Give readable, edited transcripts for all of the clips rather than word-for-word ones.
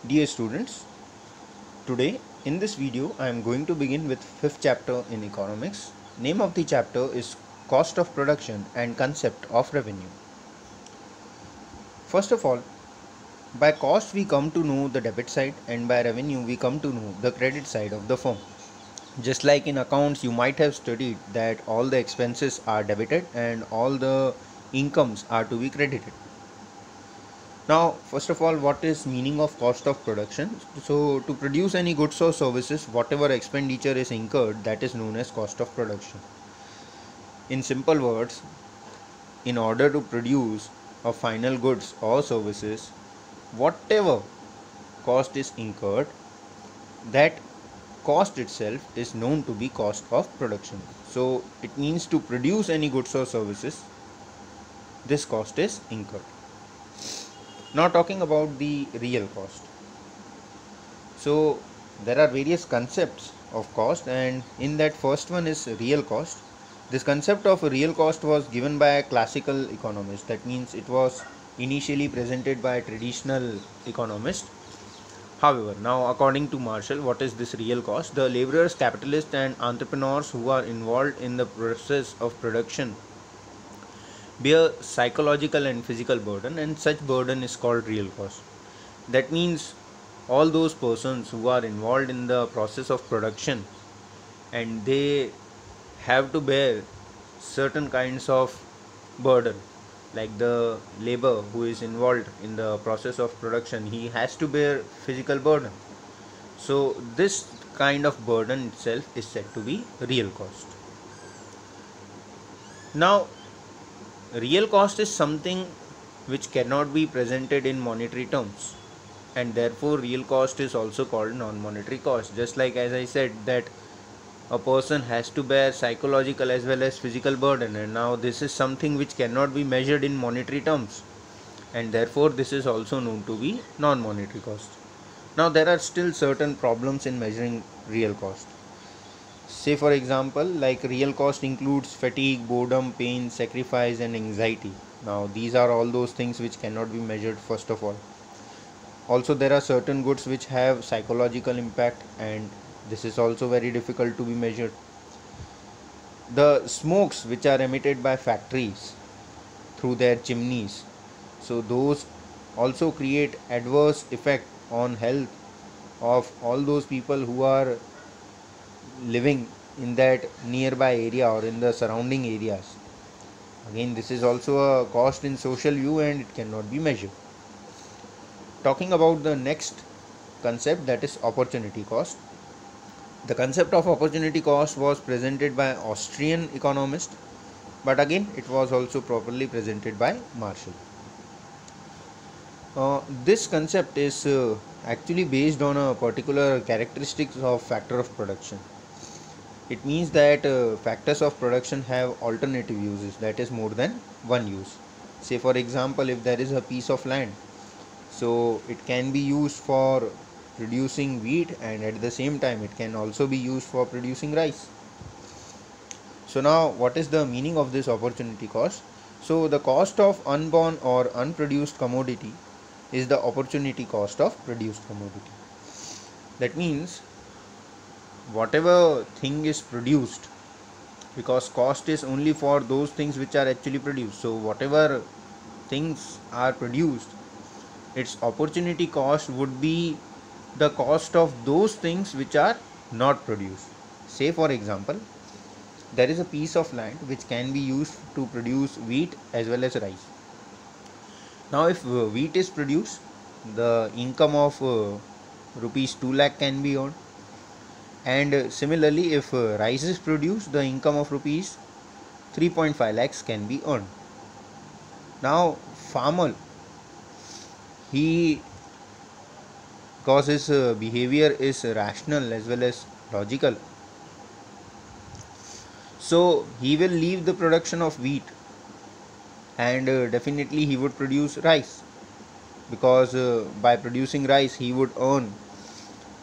Dear students, today in this video I am going to begin with fifth chapter in economics. Name of the chapter is Cost of Production and Concept of Revenue. First of all, by cost we come to know the debit side, and by revenue we come to know the credit side of the firm. Just like in accounts, you might have studied that all the expenses are debited and all the incomes are to be credited. Now, first of all, what is meaning of cost of production? So, to produce any goods or services, whatever expenditure is incurred, that is known as cost of production. In simple words, in order to produce a final goods or services, whatever cost is incurred, that cost itself is known to be cost of production. So, it means to produce any goods or services, this cost is incurred. Now talking about the real cost. So there are various concepts of cost, and in that first one is real cost. This concept of real cost was given by a classical economist. That means it was initially presented by a traditional economist. However, now according to Marshall, what is this real cost? The laborers, capitalists and entrepreneurs who are involved in the process of production bear psychological and physical burden, and such burden is called real cost. That means all those persons who are involved in the process of production, and they have to bear certain kinds of burden, like the labor who is involved in the process of production, he has to bear physical burden. So this kind of burden itself is said to be real cost. Now, real cost is something which cannot be presented in monetary terms, and therefore real cost is also called non-monetary cost. Just like as I said that a person has to bear psychological as well as physical burden, and now this is something which cannot be measured in monetary terms, and therefore this is also known to be non-monetary cost. Now there are still certain problems in measuring real cost. Say for example, like real cost includes fatigue, boredom, pain, sacrifice and anxiety. Now these are all those things which cannot be measured first of all. Also there are certain goods which have psychological impact, and this is also very difficult to be measured. The smokes which are emitted by factories through their chimneys, so those also create adverse effect on health of all those people who are living in that nearby area or in the surrounding areas. Again, this is also a cost in social view and it cannot be measured. Talking about the next concept, that is opportunity cost. The concept of opportunity cost was presented by Austrian economist, but again it was also properly presented by Marshall. This concept is actually based on a particular characteristics of factor of production. It means that factors of production have alternative uses, that is more than one use. Say for example, if there is a piece of land, so it can be used for producing wheat, and at the same time it can also be used for producing rice. So now what is the meaning of this opportunity cost? So the cost of unborn or unproduced commodity is the opportunity cost of produced commodity. That means whatever thing is produced, because cost is only for those things which are actually produced, so whatever things are produced, its opportunity cost would be the cost of those things which are not produced. Say for example, there is a piece of land which can be used to produce wheat as well as rice. Now if wheat is produced, the income of rupees 2 lakh can be earned, and similarly if rice is produced, the income of rupees 3.5 lakhs can be earned. Now farmer, he, because his behavior is rational as well as logical, so he will leave the production of wheat, and definitely he would produce rice, because by producing rice he would earn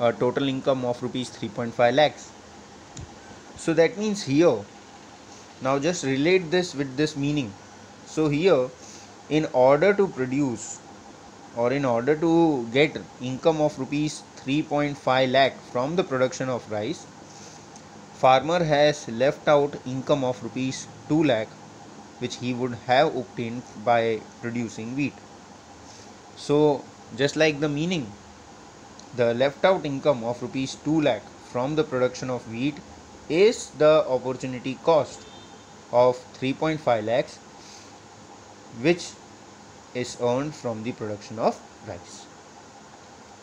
a total income of rupees 3.5 lakhs. So that means here, now just relate this with this meaning. So here, in order to produce or in order to get income of rupees 3.5 lakh from the production of rice, farmer has left out income of rupees 2 lakh which he would have obtained by producing wheat. So just like the meaning, the left out income of rupees 2 lakh from the production of wheat is the opportunity cost of 3.5 lakhs which is earned from the production of rice.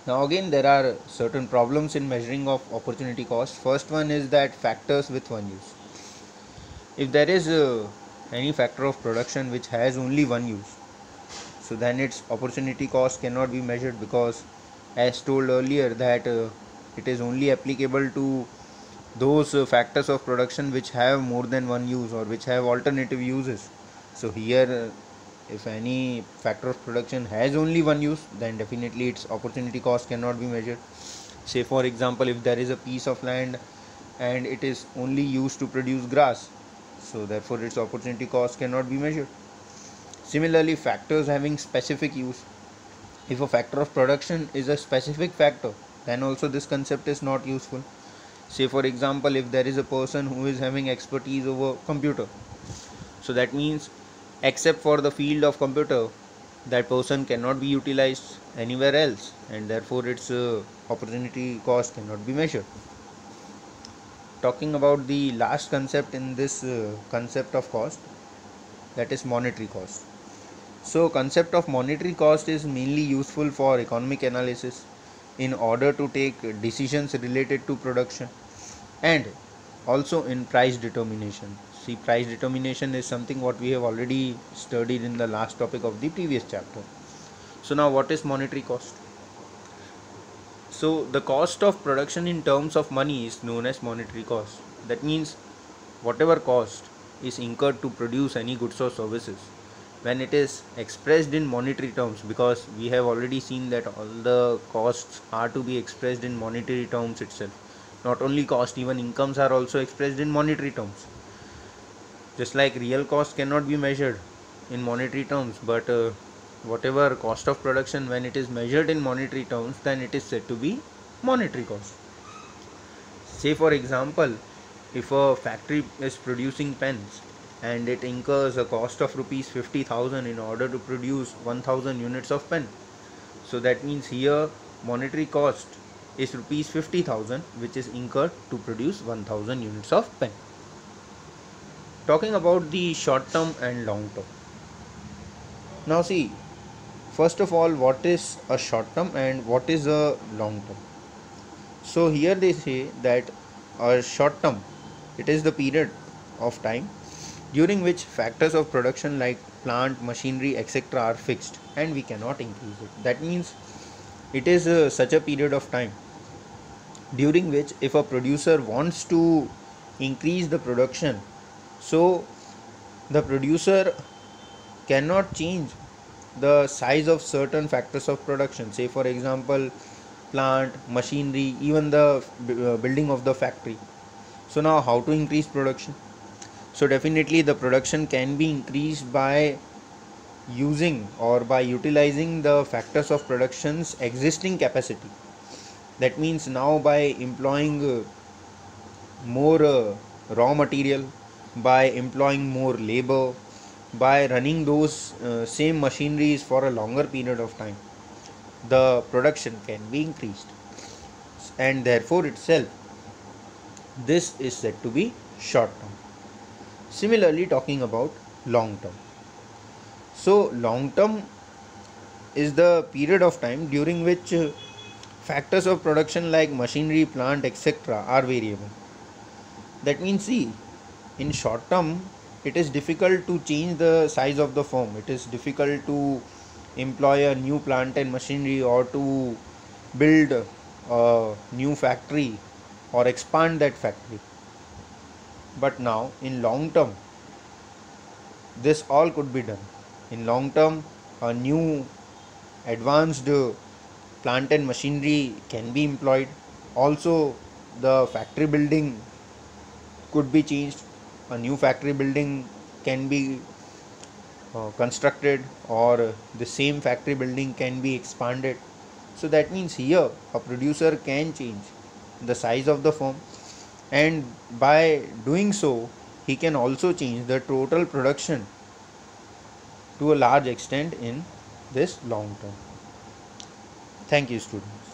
Now again there are certain problems in measuring of opportunity cost. First one is that factors with one use. If there is any factor of production which has only one use, so then its opportunity cost cannot be measured, because as told earlier that it is only applicable to those factors of production which have more than one use or which have alternative uses. So here if any factor of production has only one use, then definitely its opportunity cost cannot be measured. Say for example, if there is a piece of land and it is only used to produce grass, so therefore its opportunity cost cannot be measured. Similarly, factors having specific use. If a factor of production is a specific factor, then also this concept is not useful. Say for example, if there is a person who is having expertise over computer, so that means except for the field of computer, that person cannot be utilized anywhere else, and therefore its opportunity cost cannot be measured. Talking about the last concept in this concept of cost, that is monetary cost. So concept of monetary cost is mainly useful for economic analysis in order to take decisions related to production, and also in price determination. See, price determination is something what we have already studied in the last topic of the previous chapter. So now what is monetary cost? So the cost of production in terms of money is known as monetary cost. That means whatever cost is incurred to produce any goods or services, when it is expressed in monetary terms, because we have already seen that all the costs are to be expressed in monetary terms itself. Not only cost, even incomes are also expressed in monetary terms. Just like real cost cannot be measured in monetary terms, but whatever cost of production, when it is measured in monetary terms, then it is said to be monetary cost. Say for example, if a factory is producing pens and it incurs a cost of rupees 50,000 in order to produce 1000 units of pen, so that means here monetary cost is rupees 50,000 which is incurred to produce 1000 units of pen. Talking about the short term and long term. Now see, first of all, what is a short term and what is a long term? So here they say that a short term, it is the period of time during which factors of production like plant, machinery, etc. are fixed and we cannot increase it. That means it is such a period of time during which if a producer wants to increase the production, so the producer cannot change the size of certain factors of production. Say for example, plant, machinery, even the building of the factory. So now how to increase production? So definitely the production can be increased by using or by utilizing the factors of production's existing capacity. That means now by employing more raw material, by employing more labor, by running those same machineries for a longer period of time, the production can be increased, and therefore itself this is said to be short term. Similarly, talking about long term. So long term is the period of time during which factors of production like machinery, plant, etc. are variable. That means, see, in short term it is difficult to change the size of the firm. It is difficult to employ a new plant and machinery or to build a new factory or expand that factory. But now in long term this all could be done. In long term, a new advanced plant and machinery can be employed. Also the factory building could be changed. A new factory building can be constructed, or the same factory building can be expanded. So that means here a producer can change the size of the firm, and by doing so he can also change the total production to a large extent in this long term. Thank you, students.